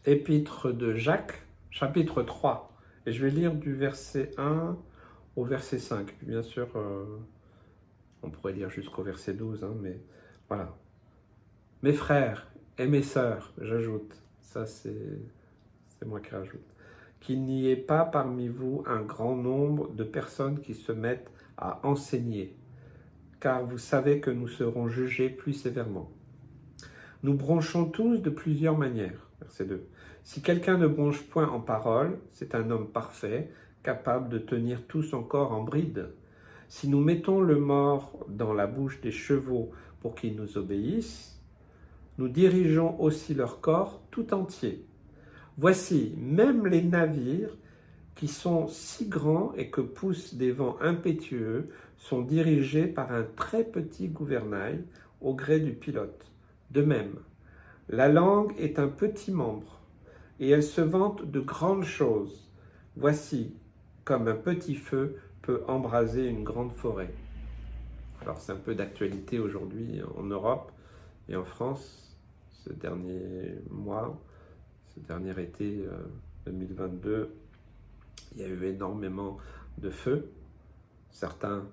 Épître de Jacques, chapitre 3. Et je vais lire du verset 1 au verset 5. Bien sûr, on pourrait lire jusqu'au verset 12, hein, mais voilà. Mes frères et mes sœurs, j'ajoute, ça c'est moi qui rajoute, qu'il n'y ait pas parmi vous un grand nombre de personnes qui se mettent à enseigner, car vous savez que nous serons jugés plus sévèrement. Nous bronchons tous de plusieurs manières. Verset 2. Si quelqu'un ne bronche point en parole, c'est un homme parfait, capable de tenir tout son corps en bride. Si nous mettons le mort dans la bouche des chevaux pour qu'ils nous obéissent, nous dirigeons aussi leur corps tout entier. Voici, même les navires qui sont si grands et que poussent des vents impétueux sont dirigés par un très petit gouvernail au gré du pilote. De même, la langue est un petit membre, et elle se vante de grandes choses. Voici, comme un petit feu peut embraser une grande forêt. Alors c'est un peu d'actualité aujourd'hui en Europe et en France, ce dernier mois, ce dernier été 2022, il y a eu énormément de feux, certains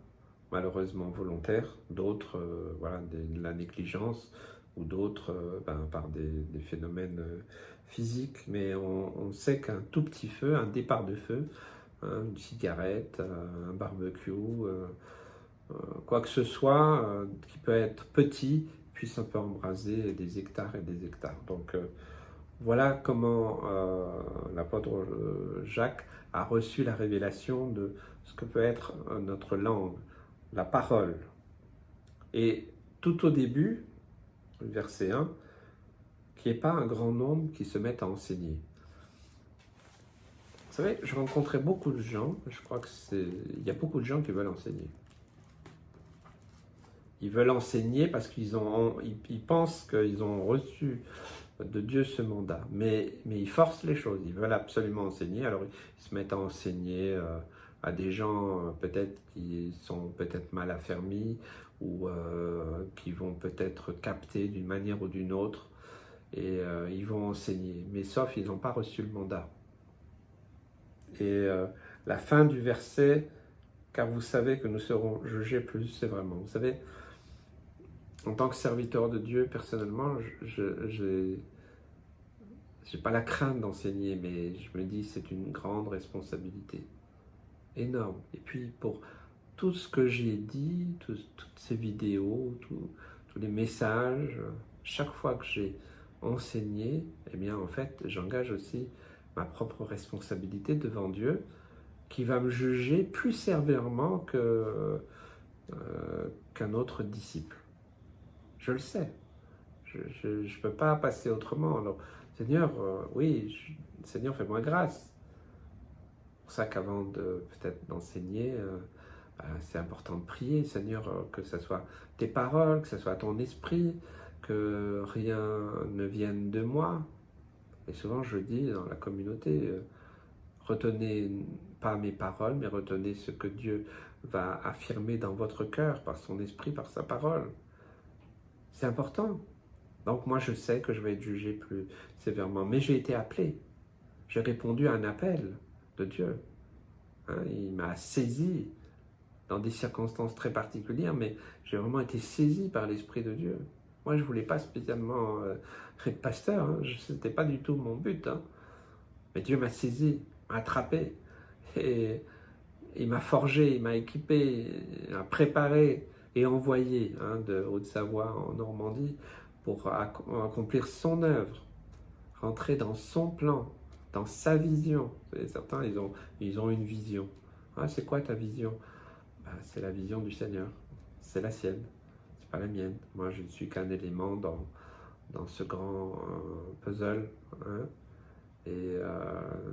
malheureusement volontaires, d'autres voilà, de la négligence, ou d'autres par des phénomènes physiques, mais on sait qu'un tout petit feu, un départ de feu, hein, une cigarette, un barbecue, quoi que ce soit qui peut être petit, puis ça peut embraser des hectares et des hectares. Donc voilà comment l'apôtre Jacques a reçu la révélation de ce que peut être notre langue, la parole. Et tout au début, verset 1, qu'il n'y ait pas un grand nombre qui se mettent à enseigner. Vous savez, je rencontrais beaucoup de gens, je crois il y a beaucoup de gens qui veulent enseigner. Ils veulent enseigner parce ils pensent qu'ils ont reçu de Dieu ce mandat, mais ils forcent les choses, ils veulent absolument enseigner, alors ils se mettent à enseigner à des gens peut-être qui sont peut-être mal affermis ou qui vont peut-être capter d'une manière ou d'une autre, et ils vont enseigner, mais sauf ils n'ont pas reçu le mandat. Et la fin du verset, car vous savez que nous serons jugés plus sévèrement. Vous savez, en tant que serviteur de Dieu, personnellement, je n'ai pas la crainte d'enseigner, mais je me dis c'est une grande responsabilité, énorme. Et puis pour tout ce que j'ai dit, toutes ces vidéos, tous les messages, chaque fois que j'ai enseigné, eh bien en fait j'engage aussi ma propre responsabilité devant Dieu, qui va me juger plus sévèrement qu'un autre disciple. Je le sais. Je ne peux pas passer autrement. Alors, Seigneur, Seigneur, fais-moi grâce. C'est pour ça qu'avant peut-être d'enseigner, c'est important de prier, Seigneur, que ce soit tes paroles, que ce soit ton esprit, que rien ne vienne de moi. Et souvent, je dis dans la communauté, retenez pas mes paroles, mais retenez ce que Dieu va affirmer dans votre cœur, par son esprit, par sa parole. C'est important. Donc moi, je sais que je vais être jugé plus sévèrement. Mais j'ai été appelé. J'ai répondu à un appel de Dieu. Hein, il m'a saisi dans des circonstances très particulières, mais j'ai vraiment été saisi par l'Esprit de Dieu. Moi, je ne voulais pas spécialement être pasteur. Hein, ce n'était pas du tout mon but. Hein. Mais Dieu m'a saisi, m'a attrapé. Et il m'a forgé, il m'a équipé, il m'a préparé et envoyé de Haute-Savoie en Normandie pour accomplir son œuvre, rentrer dans son plan, dans sa vision. Certains, ils ont une vision. Ah, c'est quoi ta vision? C'est la vision du Seigneur. C'est la sienne. C'est pas la mienne. Moi, je ne suis qu'un élément dans ce grand puzzle. Hein, et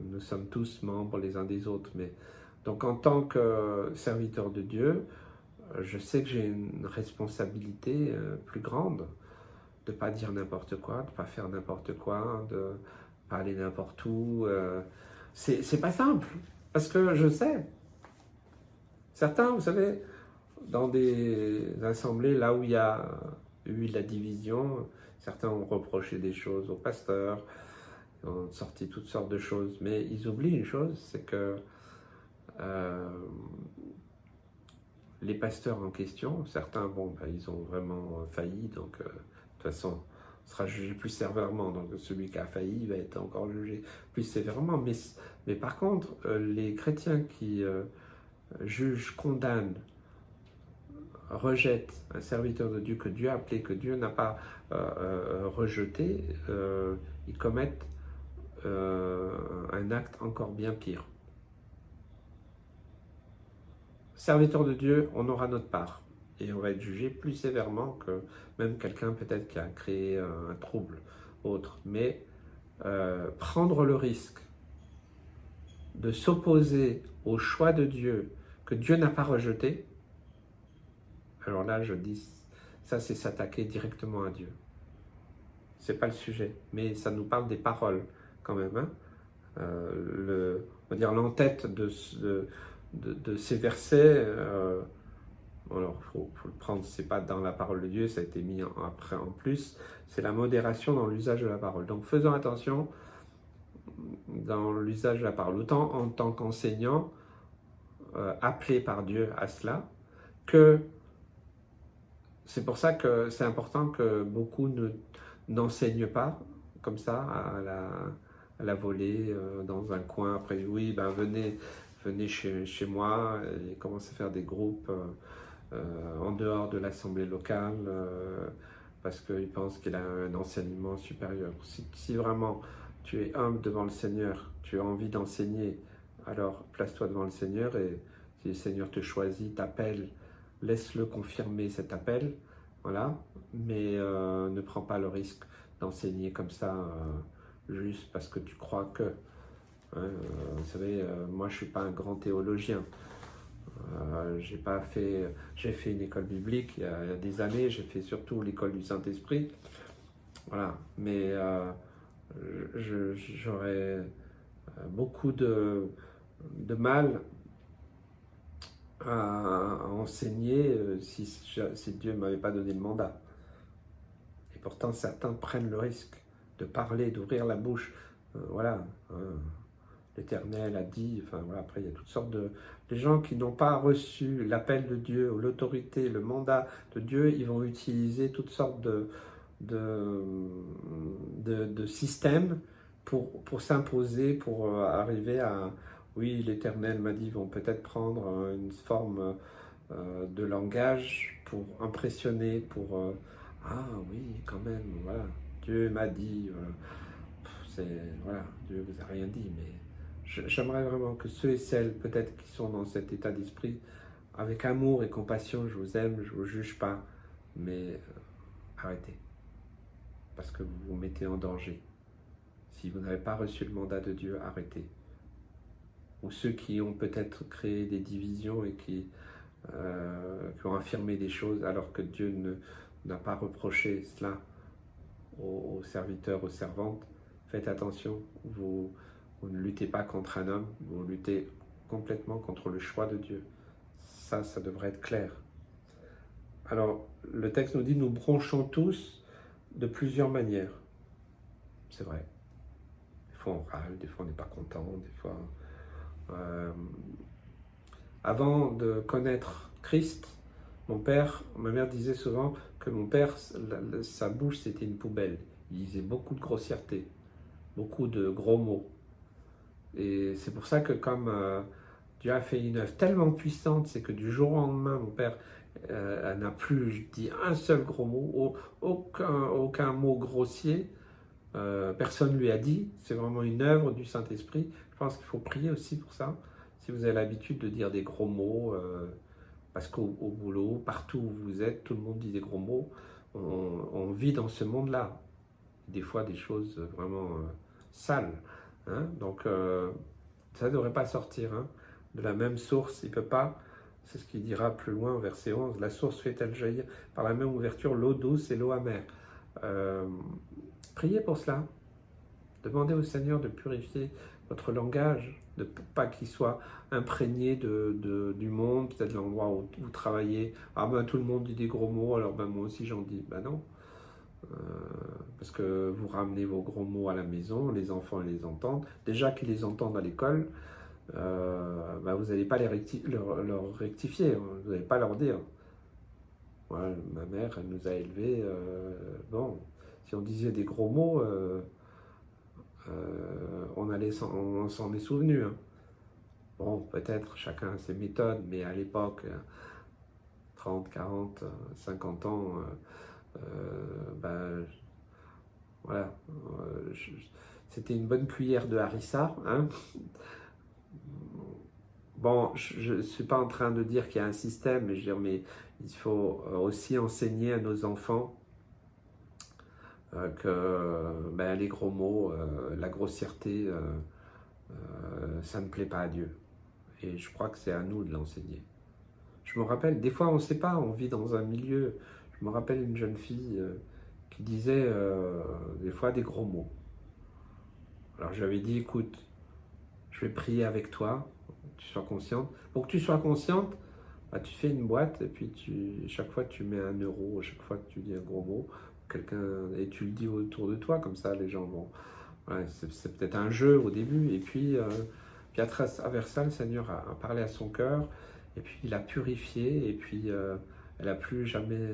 nous sommes tous membres les uns des autres. Donc, en tant que serviteur de Dieu, je sais que j'ai une responsabilité plus grande de ne pas dire n'importe quoi, de ne pas faire n'importe quoi, de ne pas aller n'importe où. C'est pas simple, parce que je sais. Certains, vous savez, dans des assemblées, là où il y a eu de la division, certains ont reproché des choses au pasteur, Ils ont sorti toutes sortes de choses. Mais ils oublient une chose, c'est que les pasteurs en question, certains, bon, ben, ils ont vraiment failli, donc de toute façon, on sera jugé plus sévèrement. Donc celui qui a failli va être encore jugé plus sévèrement. Mais par contre, les chrétiens qui jugent, condamnent, rejettent un serviteur de Dieu que Dieu a appelé, que Dieu n'a pas rejeté, ils commettent un acte encore bien pire. Serviteur de Dieu, on aura notre part et on va être jugé plus sévèrement que même quelqu'un peut-être qui a créé un trouble autre. Mais prendre le risque de s'opposer au choix de Dieu que Dieu n'a pas rejeté, alors là je dis, ça c'est s'attaquer directement à Dieu. C'est pas le sujet, mais ça nous parle des paroles quand même. Hein. On va dire l'entête de ces versets, alors il faut le prendre, c'est pas dans la parole de Dieu, ça a été mis après en plus, c'est la modération dans l'usage de la parole. Donc faisons attention dans l'usage de la parole, autant en tant qu'enseignant, appelé par Dieu à cela, que c'est pour ça que c'est important que beaucoup n'enseignent pas comme ça à la volée dans un coin. Après, oui, ben venez chez moi et commencez à faire des groupes en dehors de l'assemblée locale parce qu'ils pensent qu'il a un enseignement supérieur. Si vraiment tu es humble devant le Seigneur, tu as envie d'enseigner, alors place-toi devant le Seigneur et si le Seigneur te choisit, t'appelle, laisse-le confirmer cet appel, voilà, mais ne prends pas le risque d'enseigner comme ça juste parce que tu crois que. Hein, vous savez, moi je ne suis pas un grand théologien. J'ai fait une école biblique il y a des années, j'ai fait surtout l'école du Saint-Esprit. Voilà, mais j'aurais beaucoup de mal à enseigner si Dieu ne m'avait pas donné le mandat. Et pourtant, certains prennent le risque de parler, d'ouvrir la bouche. Voilà. L'Éternel a dit, enfin voilà, après il y a toutes sortes de gens qui n'ont pas reçu l'appel de Dieu, ou l'autorité, le mandat de Dieu, ils vont utiliser toutes sortes de systèmes pour s'imposer, pour arriver à, oui, l'Éternel m'a dit, ils vont peut-être prendre une forme de langage pour impressionner, pour, ah oui, quand même, voilà, Dieu m'a dit, voilà, Dieu vous a rien dit, mais j'aimerais vraiment que ceux et celles peut-être qui sont dans cet état d'esprit, avec amour et compassion, je vous aime, je ne vous juge pas, mais arrêtez, parce que vous vous mettez en danger. Si vous n'avez pas reçu le mandat de Dieu, arrêtez. Ou ceux qui ont peut-être créé des divisions et qui ont affirmé des choses alors que Dieu n'a pas reproché cela aux serviteurs, aux servantes, faites attention, vous ne luttez pas contre un homme, vous luttez complètement contre le choix de Dieu. Ça devrait être clair. Alors, le texte nous dit, nous bronchons tous de plusieurs manières. C'est vrai. Des fois on râle, des fois on n'est pas content, des fois... Avant de connaître Christ, ma mère disait souvent que mon père, sa bouche c'était une poubelle. Il disait beaucoup de grossièreté, beaucoup de gros mots. Et c'est pour ça que comme Dieu a fait une œuvre tellement puissante, c'est que du jour au lendemain, mon père n'a plus dit un seul gros mot, aucun mot grossier. Personne ne lui a dit, c'est vraiment une œuvre du Saint-Esprit. Je pense qu'il faut prier aussi pour ça. Si vous avez l'habitude de dire des gros mots, parce qu'au boulot, partout où vous êtes, tout le monde dit des gros mots, on vit dans ce monde-là. Des fois, des choses vraiment sales. Hein? Donc, ça ne devrait pas sortir de la même source. Il ne peut pas, c'est ce qu'il dira plus loin, verset 11, la source fait-elle jaillir par la même ouverture l'eau douce et l'eau amère. Priez pour cela. Demandez au Seigneur de purifier votre langage, de pas qu'il soit imprégné du monde, peut-être l'endroit où vous travaillez. Ah ben tout le monde dit des gros mots, alors ben moi aussi j'en dis. Ben non. Euh, parce que vous ramenez vos gros mots à la maison, les enfants les entendent. Déjà qu'ils les entendent à l'école, bah, vous n'allez pas leur rectifier, vous n'allez pas leur dire. Moi, ma mère, elle nous a élevés, bon, si on disait des gros mots, on s'en est souvenu, hein. Bon, peut-être chacun a ses méthodes, mais à l'époque, 30, 40, 50 ans, bah, voilà, c'était une bonne cuillère de harissa, hein. Bon, je ne suis pas en train de dire qu'il y a un système, mais je veux dire, mais il faut aussi enseigner à nos enfants que ben, les gros mots, la grossièreté, ça ne plaît pas à Dieu. Et je crois que c'est à nous de l'enseigner. Je me rappelle, des fois on ne sait pas, on vit dans un milieu. Je me rappelle une jeune fille qui disait des fois des gros mots. Alors je lui avais dit, écoute, je vais prier avec toi, que tu sois consciente. Pour que tu sois consciente, bah, tu fais une boîte et puis chaque fois tu mets 1 euro, chaque fois que tu dis un gros mot, et tu le dis autour de toi, comme ça les gens vont. Ouais, c'est peut-être un jeu au début, et puis à travers ça, le Seigneur a parlé à son cœur, et puis il a purifié, et puis elle n'a plus jamais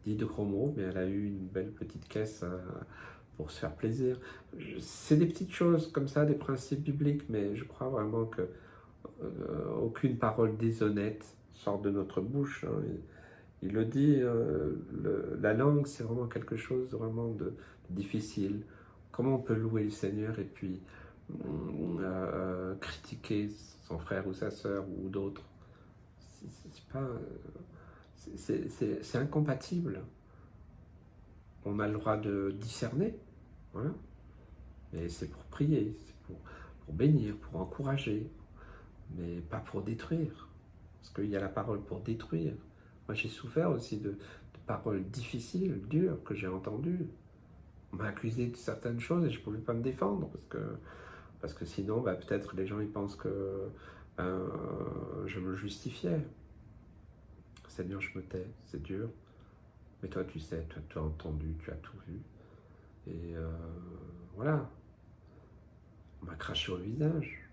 dit de gros mots, mais elle a eu une belle petite caisse pour se faire plaisir. C'est des petites choses comme ça, des principes bibliques, mais je crois vraiment que aucune parole déshonnête sort de notre bouche, hein. Il le dit, la langue, c'est vraiment quelque chose vraiment de difficile. Comment on peut louer le Seigneur et puis critiquer son frère ou sa sœur ou d'autres? C'est incompatible. On a le droit de discerner, voilà. Mais c'est pour prier, c'est pour bénir, pour encourager, mais pas pour détruire. Parce qu'il y a la parole pour détruire. Moi, j'ai souffert aussi de paroles difficiles, dures, que j'ai entendues. On m'a accusé de certaines choses et je ne pouvais pas me défendre parce que sinon, bah, peut-être les gens ils pensent que je me justifiais. Seigneur, je me tais, c'est dur. Mais toi, tu sais, toi, tu as entendu, tu as tout vu. Et voilà. On m'a craché au visage.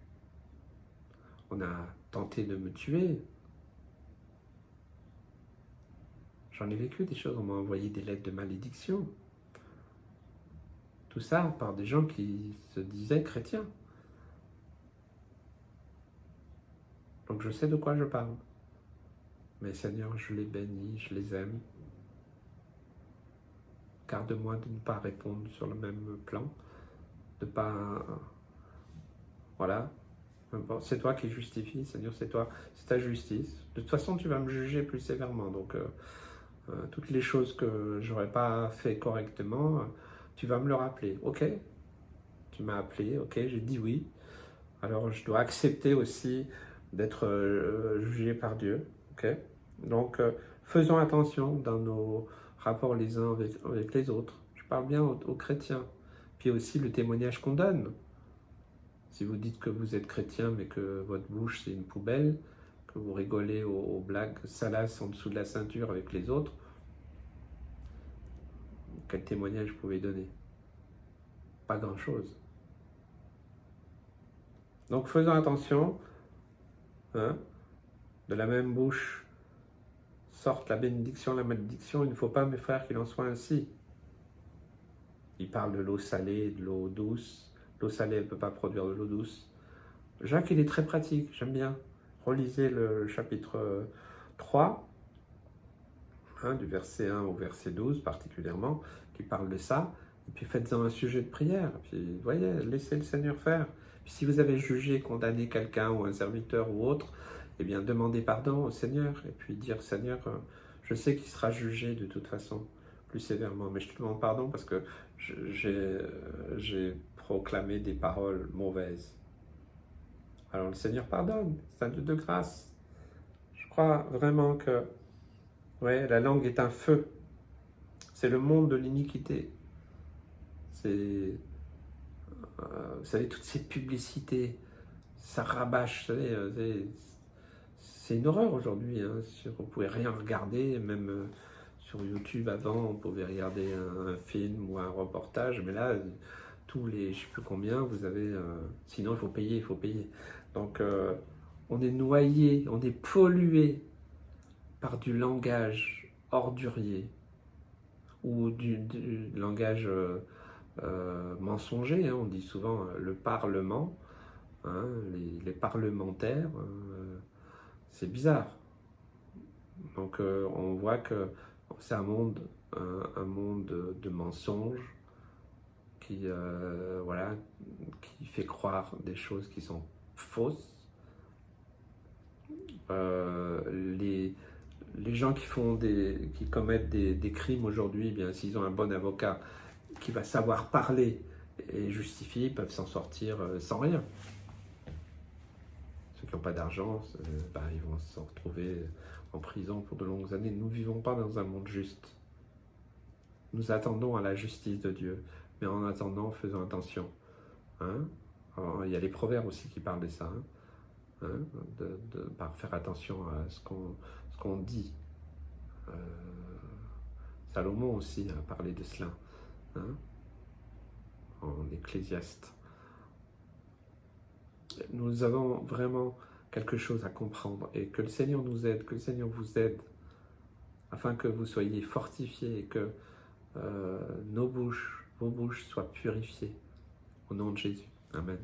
On a tenté de me tuer. J'en ai vécu des choses, on m'a envoyé des lettres de malédiction. Tout ça par des gens qui se disaient chrétiens. Donc je sais de quoi je parle. Mais Seigneur, je les bénis, je les aime. Garde-moi de ne pas répondre sur le même plan, de ne pas... Voilà. C'est toi qui justifie, Seigneur, c'est toi, c'est ta justice. De toute façon, tu vas me juger plus sévèrement. Donc, toutes les choses que j'aurais pas fait correctement, tu vas me le rappeler. Ok, tu m'as appelé, ok, j'ai dit oui. Alors, je dois accepter aussi d'être jugé par Dieu. Ok, donc, faisons attention dans nos rapports les uns avec les autres. Je parle bien aux chrétiens. Puis aussi le témoignage qu'on donne. Si vous dites que vous êtes chrétien, mais que votre bouche c'est une poubelle, que vous rigolez aux blagues salaces en dessous de la ceinture avec les autres, quel témoignage vous pouvez donner? Pas grand-chose. Donc faisons attention, hein, de la même bouche sortent la bénédiction, la malédiction. Il ne faut pas, mes frères, qu'il en soit ainsi. Il parle de l'eau salée et de l'eau douce. L'eau salée, elle ne peut pas produire de l'eau douce. Jacques, il est très pratique, j'aime bien. Relisez le chapitre 3, hein, du verset 1 au verset 12 particulièrement, qui parle de ça. Et puis faites-en un sujet de prière. Puis, voyez, laissez le Seigneur faire. Puis si vous avez jugé, condamné quelqu'un ou un serviteur ou autre, eh bien, demandez pardon au Seigneur. Et puis dire, Seigneur, je sais qu'il sera jugé de toute façon, plus sévèrement. Mais je te demande pardon parce que j'ai proclamé des paroles mauvaises. Alors le Seigneur pardonne, c'est un Dieu de grâce. Je crois vraiment que ouais, la langue est un feu. C'est le monde de l'iniquité. C'est, vous savez, toutes ces publicités, ça rabâche. Vous savez, c'est une horreur aujourd'hui. Hein. Vous ne pouvez rien regarder, même Sur YouTube, avant, on pouvait regarder un film ou un reportage, mais là, tous les, je sais plus combien, vous avez... sinon, il faut payer, il faut payer. Donc, on est noyé, on est pollué par du langage ordurier ou du langage mensonger. Hein. On dit souvent le parlement, hein, les parlementaires, c'est bizarre. Donc on voit que c'est un monde de mensonges voilà, qui fait croire des choses qui sont fausses. Les gens qui commettent des crimes aujourd'hui, eh bien s'ils ont un bon avocat qui va savoir parler et justifier, ils peuvent s'en sortir sans rien. Ceux qui n'ont pas d'argent, ils vont se retrouver en prison pour de longues années. Nous ne vivons pas dans un monde juste. Nous attendons à la justice de Dieu, mais en attendant, faisons attention. Hein? Alors, il y a les proverbes aussi qui parlent de ça, hein? De faire attention à ce qu'on dit. Salomon aussi a parlé de cela, hein? En Ecclésiaste. Nous avons vraiment quelque chose à comprendre et que le Seigneur nous aide, que le Seigneur vous aide afin que vous soyez fortifiés et que vos bouches soient purifiées. Au nom de Jésus. Amen.